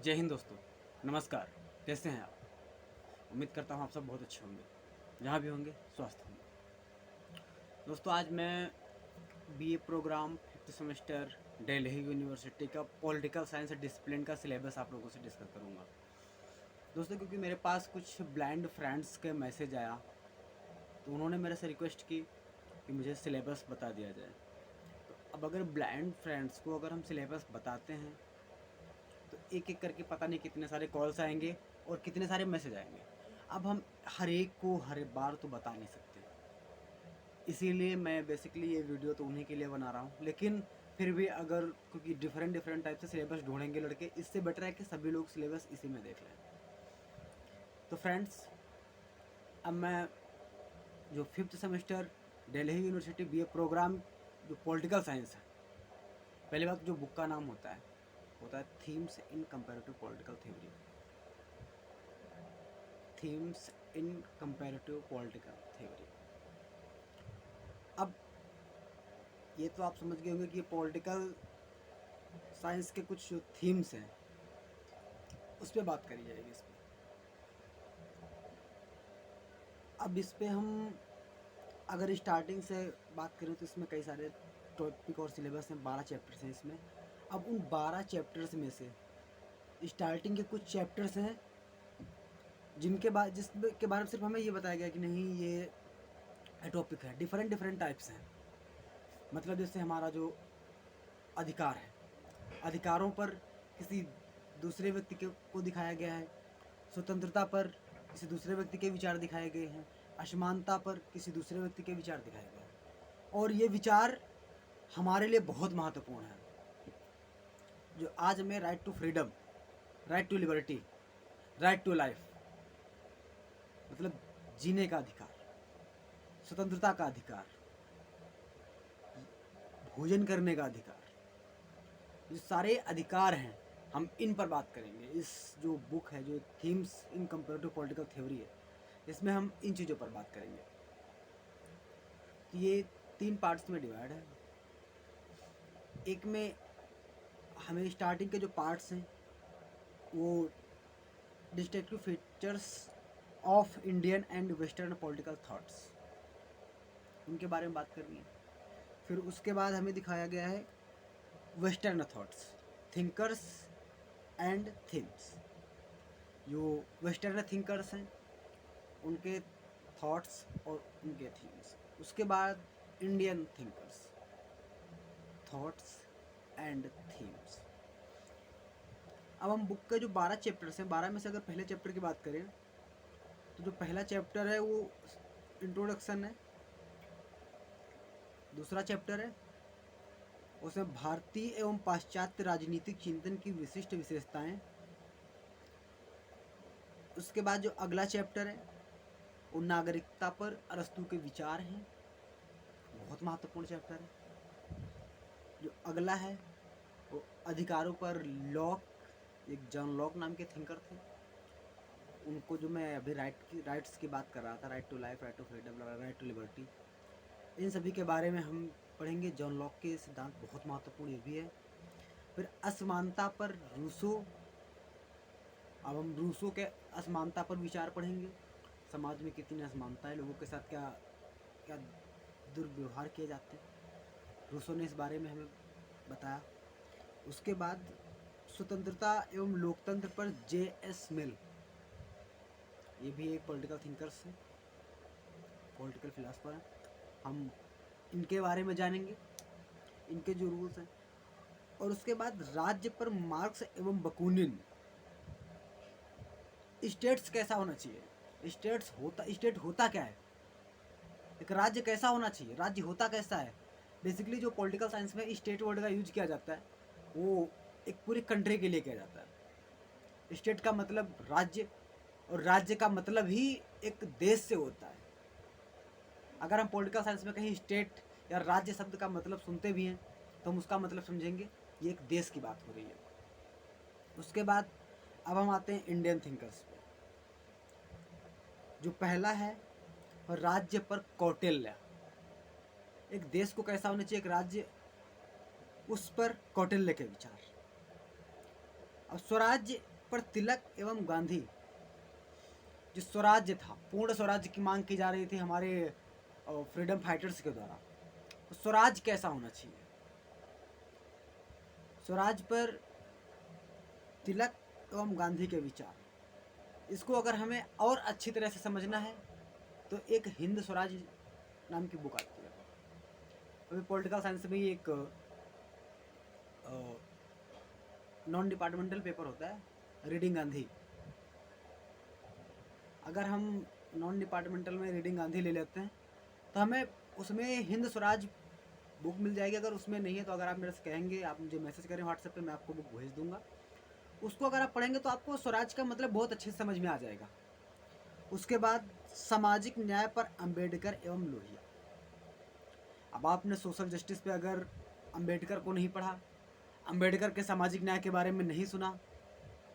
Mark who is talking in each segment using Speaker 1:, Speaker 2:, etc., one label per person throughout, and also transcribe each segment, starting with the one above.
Speaker 1: जय हिंद दोस्तों, नमस्कार। कैसे हैं आप? उम्मीद करता हूँ आप सब बहुत अच्छे होंगे, जहाँ भी होंगे स्वस्थ होंगे। दोस्तों आज मैं BA programme 5th semester Delhi university का पॉलिटिकल साइंस डिसिप्लिन का सिलेबस आप लोगों से डिस्कस करूँगा। दोस्तों क्योंकि मेरे पास कुछ ब्लाइंड फ्रेंड्स के मैसेज आया, तो उन्होंने मेरे से रिक्वेस्ट की कि मुझे सिलेबस बता दिया जाए। तो अब अगर ब्लाइंड फ्रेंड्स को अगर हम सिलेबस बताते हैं तो एक एक करके पता नहीं कितने सारे कॉल्स आएंगे और कितने सारे मैसेज आएंगे। अब हम हर एक को हर बार तो बता नहीं सकते, इसीलिए मैं बेसिकली ये वीडियो तो उन्हीं के लिए बना रहा हूँ। लेकिन फिर भी अगर क्योंकि डिफरेंट डिफरेंट टाइप से सिलेबस ढूंढेंगे लड़के, इससे बेटर है कि सभी लोग सिलेबस इसी में देख लें। तो फ्रेंड्स, अब मैं जो 5th semester Delhi university BA programme जो पॉलिटिकल साइंस है, पहली बात जो बुक का नाम होता है themes in comparative political theory. Themes in comparative political theory. अब ये तो आप समझ गए होंगे कि ये पॉलिटिकल साइंस के कुछ जो थीम्स हैं उस पर बात करी जाएगी इस पर। अब इस पे हम अगर स्टार्टिंग से बात करें तो इसमें कई सारे टॉपिक और सिलेबस हैं, 12 चैप्टर्स हैं इसमें। अब उन 12 चैप्टर्स में से स्टार्टिंग के कुछ चैप्टर्स हैं जिनके बाद जिसके बारे में सिर्फ हमें ये बताया गया कि नहीं ये टॉपिक है। डिफरेंट डिफरेंट टाइप्स हैं, मतलब जैसे हमारा जो अधिकार है, अधिकारों पर किसी दूसरे व्यक्ति को दिखाया गया है। स्वतंत्रता पर किसी दूसरे व्यक्ति के विचार दिखाए गए हैं। असमानता पर किसी दूसरे व्यक्ति के विचार दिखाए गए हैं। और ये विचार हमारे लिए बहुत महत्वपूर्ण है। जो आज हमें right to freedom, right to liberty, right to life, मतलब जीने का अधिकार, स्वतंत्रता का अधिकार, भोजन करने का अधिकार, ये सारे अधिकार हैं, हम इन पर बात करेंगे। इस जो बुक है, जो themes in comparative political theory है, इसमें हम इन चीज़ों पर बात करेंगे। तो ये 3 पार्ट्स में डिवाइड है। एक में हमें स्टार्टिंग के जो पार्ट्स हैं वो destructive features of Indian and western political thoughts, उनके बारे में बात करनी है। फिर उसके बाद हमें दिखाया गया है western thoughts, thinkers and themes. जो वेस्टर्न थिंकर्स हैं उनके थॉट्स और उनके थीम्स। उसके बाद Indian thinkers, thoughts and themes. अब हम बुक के जो 12 चैप्टर्स हैं, 12 में से अगर पहले चैप्टर की बात करें तो जो पहला चैप्टर है वो इंट्रोडक्शन है। दूसरा चैप्टर है उसमें भारतीय एवं पाश्चात्य राजनीतिक चिंतन की विशिष्ट विशेषताएं। उसके बाद जो अगला चैप्टर है वो नागरिकता पर अरस्तू के विचार हैं, बहुत महत्वपूर्ण चैप्टर है। जो अगला है वो अधिकारों पर लॉक, एक जॉन लॉक नाम के थिंकर थे, उनको जो मैं अभी राइट्स की बात कर रहा था, right to life, right to freedom, right to liberty, इन सभी के बारे में हम पढ़ेंगे। जॉन लॉक के सिद्धांत बहुत महत्वपूर्ण ये भी है। फिर असमानता पर रूसो, अब हम रूसो के असमानता पर विचार पढ़ेंगे। समाज में कितनी असमानता है, लोगों के साथ क्या क्या दुर्व्यवहार किए जाते हैं, रूसो ने इस बारे में हमें बताया। उसके बाद स्वतंत्रता एवं लोकतंत्र पर J.S. मिल, ये भी एक पॉलिटिकल थिंकर्स हैं, पॉलिटिकल फिलासफर हैं। हम इनके बारे में जानेंगे, इनके जो रूल्स हैं। और उसके बाद राज्य पर मार्क्स एवं बकुनिन, स्टेट्स कैसा होना चाहिए, स्टेट होता क्या है, एक राज्य कैसा होना चाहिए, राज्य होता कैसा है। बेसिकली जो पॉलिटिकल साइंस में स्टेट वर्ड का यूज किया जाता है वो एक पूरी कंट्री के लिए किया जाता है। स्टेट का मतलब राज्य, और राज्य का मतलब ही एक देश से होता है। अगर हम पॉलिटिकल साइंस में कहीं स्टेट या राज्य शब्द का मतलब सुनते भी हैं तो हम उसका मतलब समझेंगे ये एक देश की बात हो रही है। उसके बाद अब हम आते हैं इंडियन थिंकर्स पे। जो पहला है राज्य पर कौटिल्य, एक देश को कैसा होना चाहिए, एक राज्य, उस पर कौटिल्य के विचार। अब स्वराज्य पर तिलक एवं गांधी जो स्वराज्य था, पूर्ण स्वराज्य की मांग की जा रही थी हमारे फ्रीडम फाइटर्स के द्वारा, तो स्वराज कैसा होना चाहिए। स्वराज पर तिलक एवं गांधी के विचार, इसको अगर हमें और अच्छी तरह से समझना है तो एक हिंद स्वराज नाम की बुक आती है। अभी पॉलिटिकल साइंस में एक नॉन डिपार्टमेंटल पेपर होता है, रीडिंग गांधी। अगर हम नॉन डिपार्टमेंटल में रीडिंग गांधी ले लेते हैं तो हमें उसमें हिंद स्वराज बुक मिल जाएगी। अगर उसमें नहीं है तो अगर आप मेरे से कहेंगे, आप मुझे मैसेज करें व्हाट्सएप पे, मैं आपको बुक भेज दूंगा। उसको अगर आप पढ़ेंगे तो आपको स्वराज का मतलब बहुत अच्छे से समझ में आ जाएगा। उसके बाद सामाजिक न्याय पर अंबेडकर एवं लोहिया। अब आपने सोशल जस्टिस पे अगर अंबेडकर को नहीं पढ़ा, अंबेडकर के सामाजिक न्याय के बारे में नहीं सुना,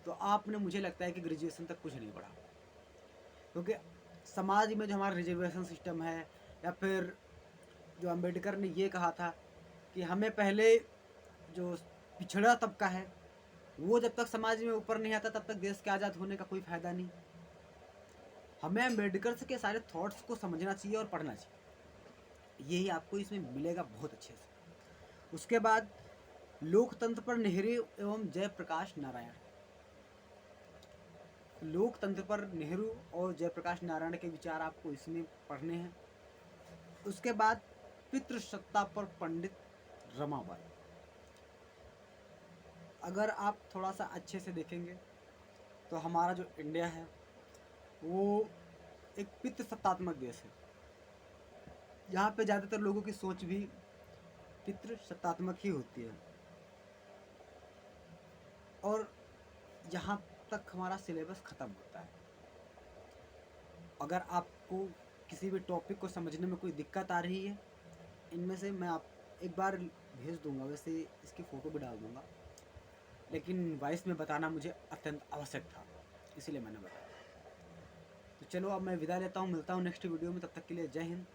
Speaker 1: तो आपने, मुझे लगता है कि ग्रेजुएशन तक कुछ नहीं पढ़ा। क्योंकि समाज में जो हमारा रिजर्वेशन सिस्टम है, या फिर जो अंबेडकर ने ये कहा था कि हमें पहले जो पिछड़ा तबका है वो जब तक समाज में ऊपर नहीं आता तब तक देश के आज़ाद होने का कोई फ़ायदा नहीं। हमें अम्बेडकर के सारे थॉट्स को समझना चाहिए और पढ़ना चाहिए, यही आपको इसमें मिलेगा बहुत अच्छे से। उसके बाद लोकतंत्र पर नेहरू एवं जयप्रकाश नारायण। लोकतंत्र पर नेहरू और जयप्रकाश नारायण के विचार आपको इसमें पढ़ने हैं। उसके बाद पितृसत्ता पर पंडित रमाबाई। अगर आप थोड़ा सा अच्छे से देखेंगे तो हमारा जो इंडिया है वो एक पितृसत्तात्मक देश है। यहाँ पे ज़्यादातर लोगों की सोच भी पितृसत्तात्मक ही होती है। और यहाँ तक हमारा सिलेबस ख़त्म होता है। अगर आपको किसी भी टॉपिक को समझने में कोई दिक्कत आ रही है, इनमें से मैं आप एक बार भेज दूंगा, वैसे इसकी फ़ोटो भी डाल दूंगा, लेकिन वॉइस में बताना मुझे अत्यंत आवश्यक था, इसीलिए मैंने बताया। तो चलो अब मैं विदा लेता हूँ, मिलता हूँ नेक्स्ट वीडियो में। तब तक के लिए जय हिंद,